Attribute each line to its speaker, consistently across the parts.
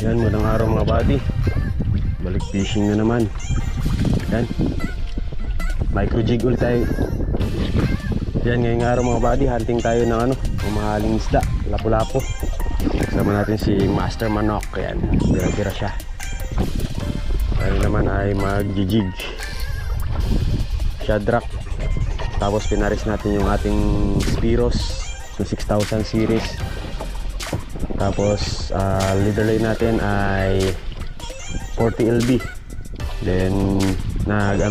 Speaker 1: Yan, magandang araw mga buddy. Balik fishing na naman. Yan, micro jig ulit tayo. Yan, ngayong araw mga buddy, hunting tayo ng mamahaling isda, lapu-lapu. Kasama natin si Master Manok. Yan, bira-bira siya. Tayo naman ay mag-jig Shadrack. Tapos pinaris natin yung ating Spiros na 6000 series. Tapos leader line natin ay 40 LB. Then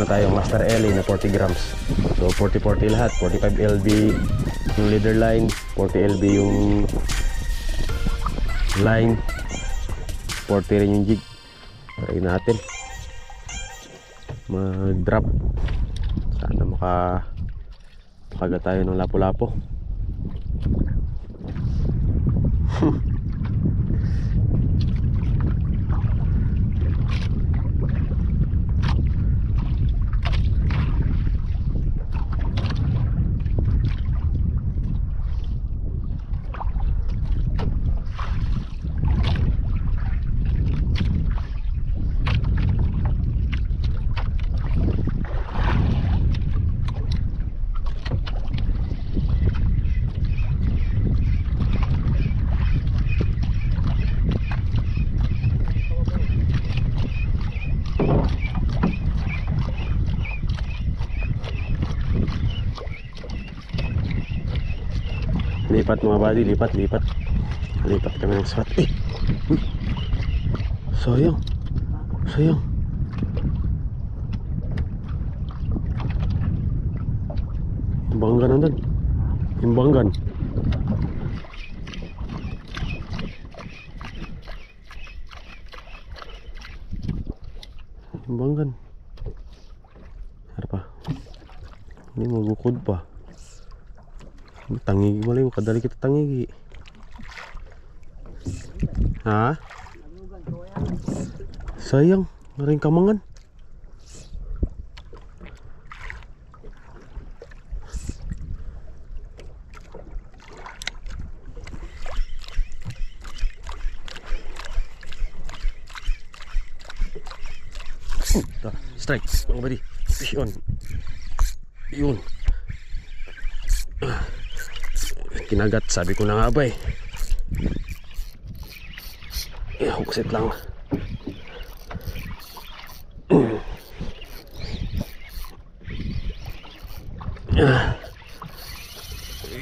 Speaker 1: tayo Master LA na 40 grams. So 40-40 lahat, 45 LB yung leader line, 40 LB yung line, 40 rin yung jig. Try natin mag-drop. Sana makagat tayo ng lapu-lapu. Lipat mga buddy, lipat kami ng spot. Uy, sayang imbanggan nandun, imbanggan. Ano pa? Hindi magukod pa. Tangigi mo lang, kadali kita tangigi. Ha? Sayang, maring kamangan. Strike, mga buddy. Fish on. Yun. Kinagat, sabi ko na nga ba eh. Hookset lang.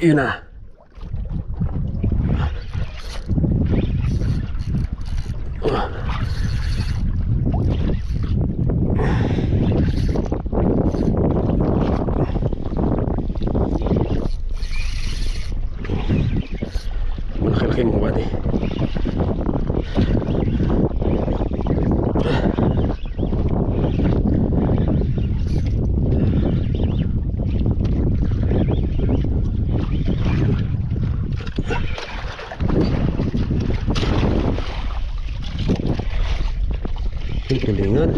Speaker 1: Yun na. Malaki-laki mga buddy. Tulingan.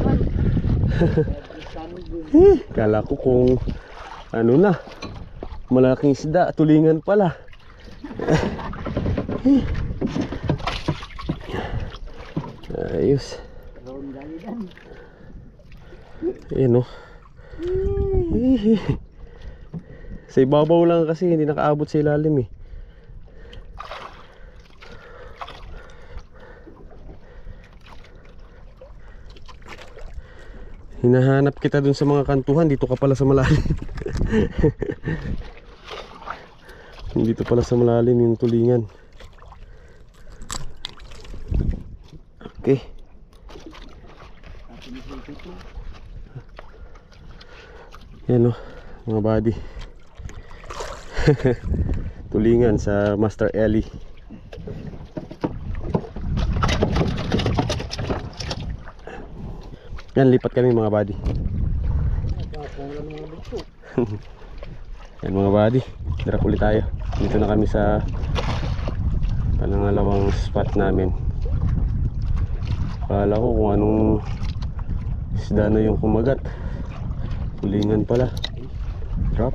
Speaker 1: Kala ko kung malaking isda, tulingan pala. Ayos. Ayan o. Sa ibabaw lang kasi, hindi nakaabot sa ilalim eh. Hinahanap kita dun sa mga kantuhan, dito ka pala sa malalim. Dito pala sa malalim yung tulingan. Okay. Yan o, mga buddy. Tulingan sa Master Ellie. Yan, lipat kami mga buddy. Yan mga buddy, drop ulit tayo. Dito na kami sa pangalawang spot namin. Kala ko kung anong isda na yung kumagat. Tulingan pala. Drop.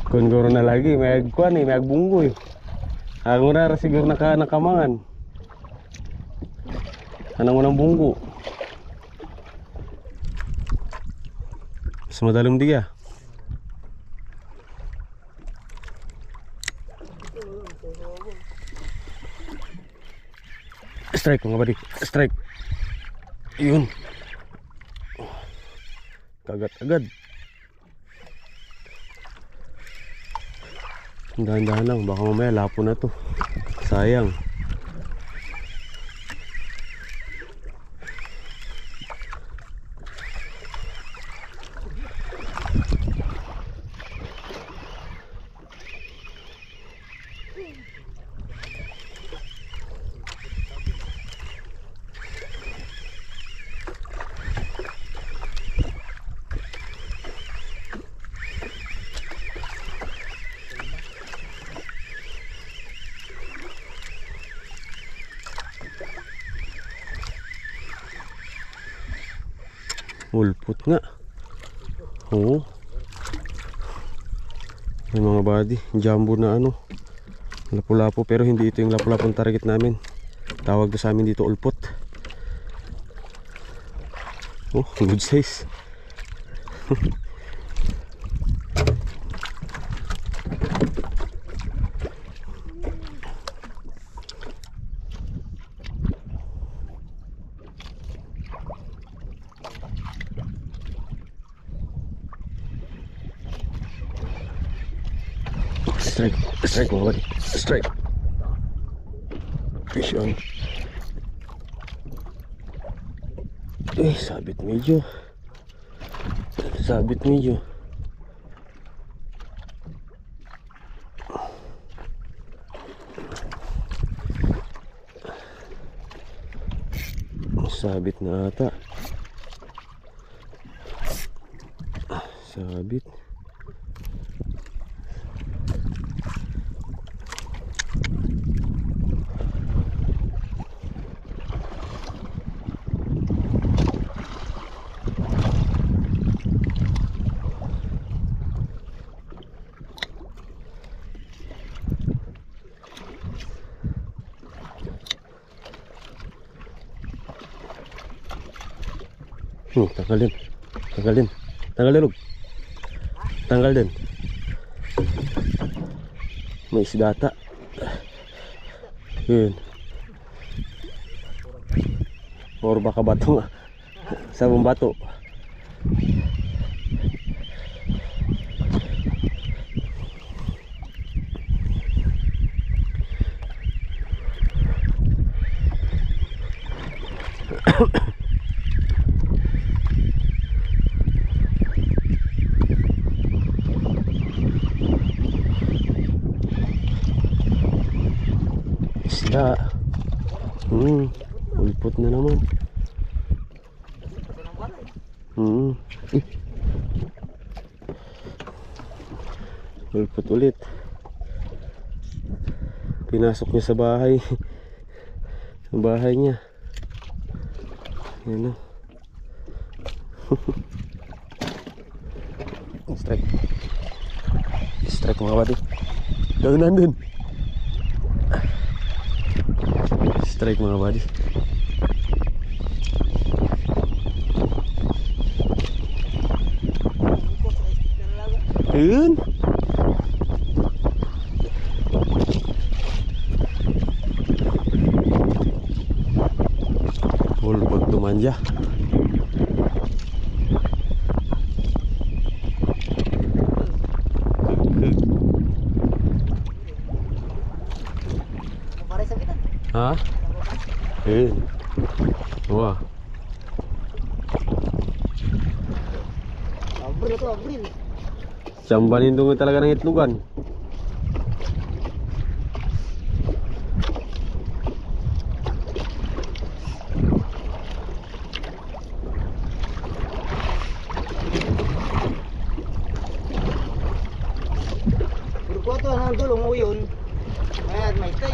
Speaker 1: Kung guro na lagi, may agkuan eh, may agbunggo eh. Ako na siguro nakamangan. Anong unang bungko. Mas madalim dia. Strike mga buddy. Strike. Yun. Kagat agad. Dahan-dahan lang, baka mamaya lapo na to. Sayang. Ulpot nga. Oo. May mga body. Jumbo na ano. Lapu-lapu. Pero hindi ito yung lapu-lapong target namin. Tawag to sa amin dito ulpot. Oh, good size. Strike mga buddy. Strike. Fish on. Sabit medyo. Sabit medyo. Sabit na ata. Sabit. Tanggalin. Tanggalin. Tanggalin lug. Tanggal din. May isdata. Yun. Or baka bato nga. Sabong bato. Isda. Ulpot na naman. Ulpot ulit. Pinasok niya sa bahay. Sa bahay niya. Yan na. Strike. Strike mga kapatid. Gawin nandun. Strike mga buddy. Ayun. Ulpot tumanja. Ha? Ayun. Wah.
Speaker 2: Abril to, Abril.
Speaker 1: Sambanin dong talaga ng itlogan.
Speaker 2: Grupo to nang dulong mo yun. Ayan, may tay.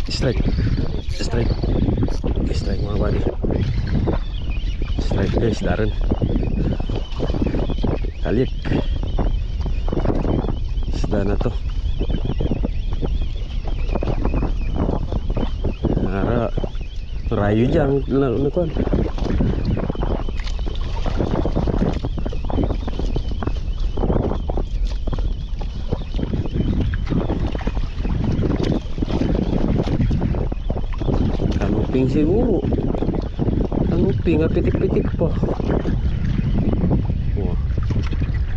Speaker 1: Strike. Strike. Strike mga buddy. Strike guys, daran. Kalik. Isda na to. Ara, rayo dyan. Nakuan. Kanuping siguro. Kanuping, pitik-pitik pa. Wah.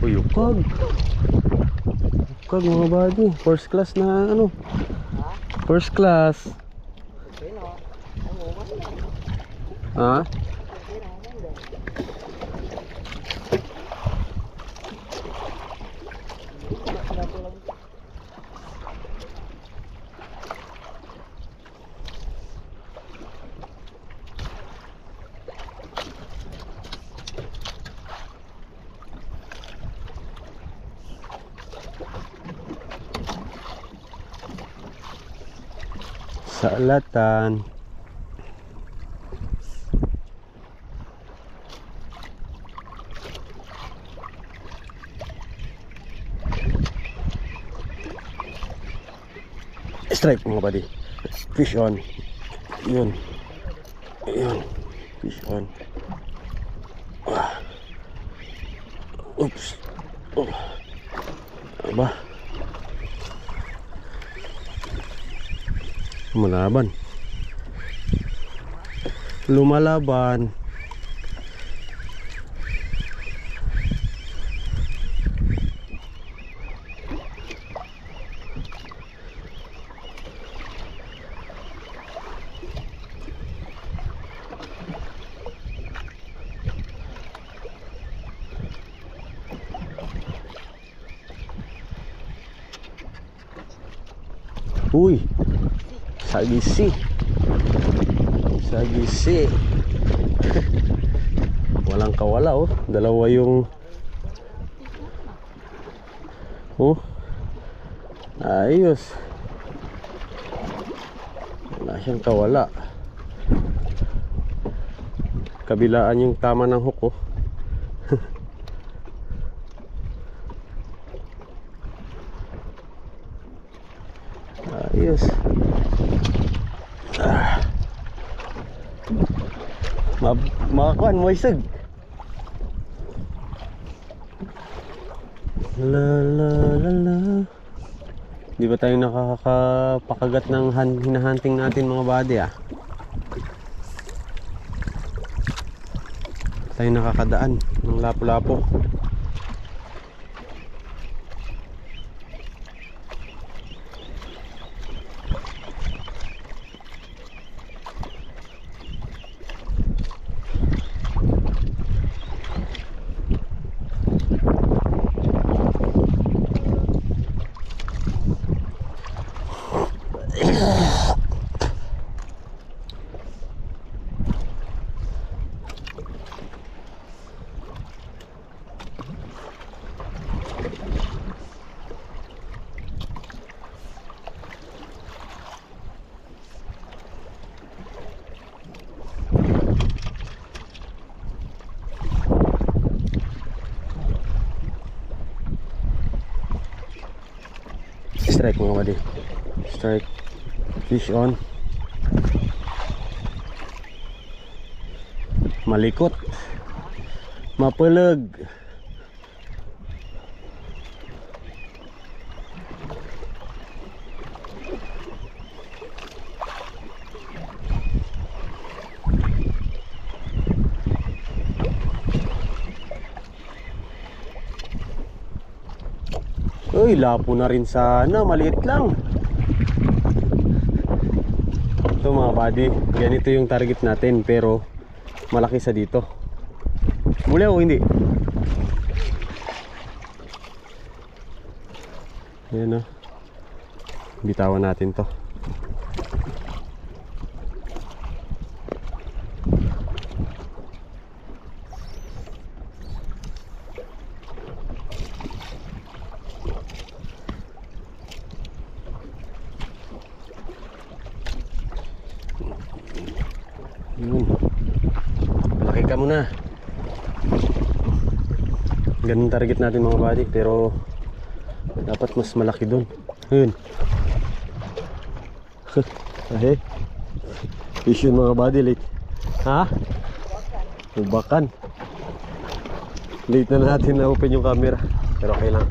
Speaker 1: Uy, ukag. Ukag mga buddy. First class na ano. First class. Ha? Salatan. Strike mga buddy. Fish on. Yun. Yun. Fish on. Oops. Oh. Aba. Lumalaban. Lumalaban. Uy. Sagisi. Sagisi. Walang kawala oh. Dalawa yung oh. Ayos. Wala siyang kawala. Kabilaan yung tama ng hook oh. Ayos. Makakuan mo isag. La la la la. Di ba tayo nakakapakagat ng hinahunting natin mga buddy ah? Tayo nakakadaan ng lapu-lapo. Strike mga buddy. Strike. Fish on. Malikot. Mapulag. Uy, lapo na rin sana, maliit lang. Ito mga buddy, ganito yung target natin pero malaki sa dito. Muli o hindi? Ayan o. Bitawan natin to. Laki ka muna. Ganun target natin mga buddy, pero dapat mas malaki dun. Yun. Ahe. Fish yun mga buddy, late. Ha? Ubakan. Late na natin na open yung camera. Pero okay lang.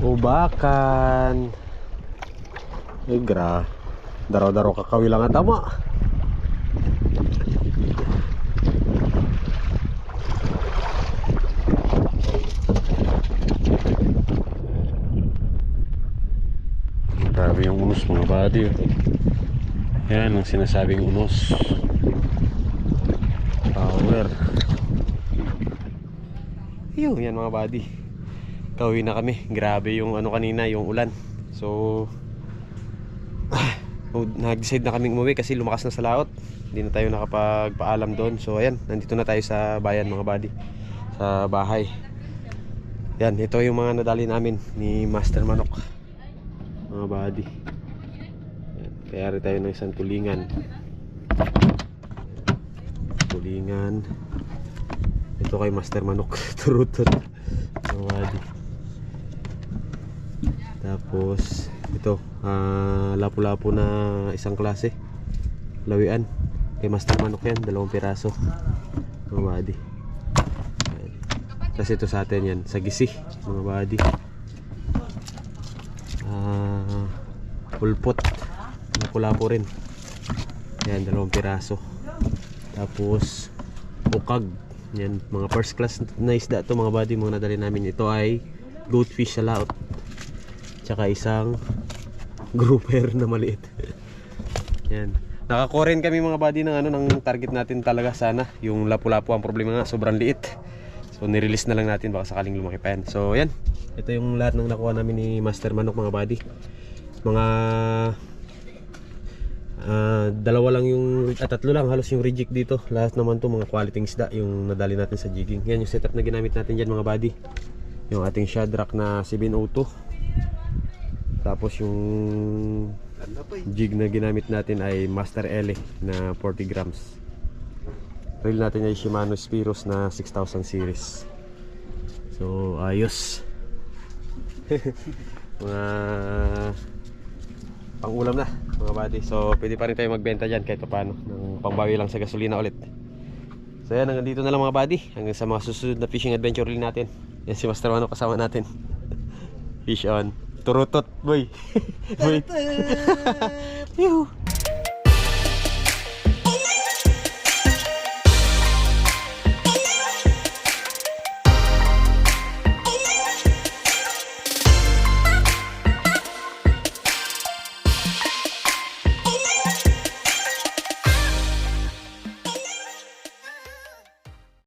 Speaker 1: Ubakan. Ay daraw-daraw kakawilang at tama. Grabe yung unos mga buddy. Yan ang sinasabing unos. Power. Yan mga buddy. Kauwi na kami. Grabe yung ano kanina, yung ulan. So nag-decide na kaming umuwi kasi lumakas na sa laot. Hindi na tayo nakapagpaalam doon. So ayan, nandito na tayo sa bayan mga buddy. Sa bahay. Yan, ito yung mga nadali namin ni Master Manok. Mga buddy. Yan, kayari tayo ng isang tulingan. Tulingan. Ito kay Master Manok. Turutot. Mga buddy. Tapos ito, lapu-lapu na isang klase. Lawian. Kay Master Manok yan, 2 piraso. Mga buddy. Ayan. Kasi ito sa atin yan, sa gisi. Mga buddy. Pulpot. Lapu-lapu rin. Yan, 2 piraso. Tapos ukag. Yan, mga first class na isda to mga buddy. Mga nadali namin. Ito ay goldfish sa laot. Tsaka isang grouper na maliit. Yan. Nakakoren kami mga buddy ng ng target natin talaga sana. Yung lapu-lapu, ang problema nga sobrang liit. So nirelease na lang natin baka sakaling lumaki pa yan. So yan. Ito yung lahat ng nakuha namin ni Master Manok mga buddy. Mga 2 lang yung 3 lang halos yung reject dito. Lahat naman to mga quality isda yung nadali natin sa jigging. Yan yung setup na ginamit natin dyan mga buddy. Yung ating Shadrack na 702. Tapos yung jig na ginamit natin ay Master L na 40 grams. Reel natin ay Shimano Spiros na 6000 series. So ayos. Mga pang-ulam na mga buddy. So pwede pa rin tayo magbenta dyan kahit paano ng pangbawi lang sa gasolina ulit. So yan, hanggang dito na lang mga buddy. Hanggang sa mga susunod na fishing adventure reel natin. Yan si Master Manok kasama natin. Fish on. Turutot boy. Boy. Yuhu.